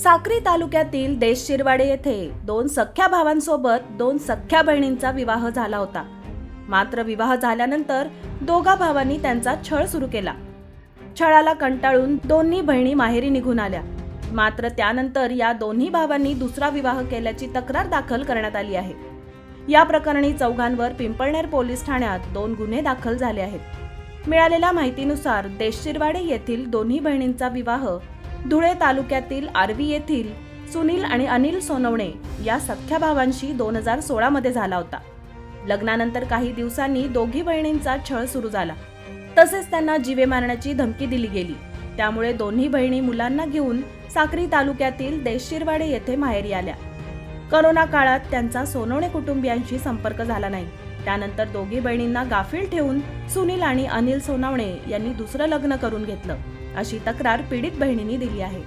साक्री तालुक्यातील देशशिरवाडे येथे दोन सख्ख्या भावांसोबत दोन सख्ख्या बहिणींचा विवाह झाला होता. मात्र विवाह झाल्यानंतर दोघा भावांनी त्यांचा छळ सुरू केला. छळाला कंटाळून दोन्ही बहिणी माहेरी निघून आल्या. मात्र त्यानंतर या दोन्ही भावांनी दुसरा विवाह केल्याची तक्रार दाखल करण्यात आली आहे. या प्रकरणी चौघांवर पिंपळनेर पोलीस ठाण्यात 2 गुन्हे दाखल झाले आहेत. मिळालेल्या माहितीनुसार देशशिरवाडे येथील दोन्ही बहिणींचा विवाह धुळे तालुक्यातील आर्वी येथील सुनील आणि अनिल सोनवणे या सख्ख्या भावांशी 2016 मध्ये झाला होता. लग्नानंतर काही दिवसांनी दोघी बहिणींचा छळ सुरू झाला. तसेच त्यांना जीवे मारण्याची धमकी दिली गेली. त्यामुळे दोन्ही बहिणी मुलांना घेऊन साक्री तालुक्यातील देशशिरवाडे येथे माहेरी आल्या. करोना काळात त्यांचा सोनवणे कुटुंबियांशी संपर्क झाला नाही. त्यानंतर दोघी बहिणींना गाफील ठेवून सुनील आणि अनिल सोनवणे यांनी दुसरं लग्न करून घेतलं, अशी तक्रार पीडित बहिणींनी दिली आहे.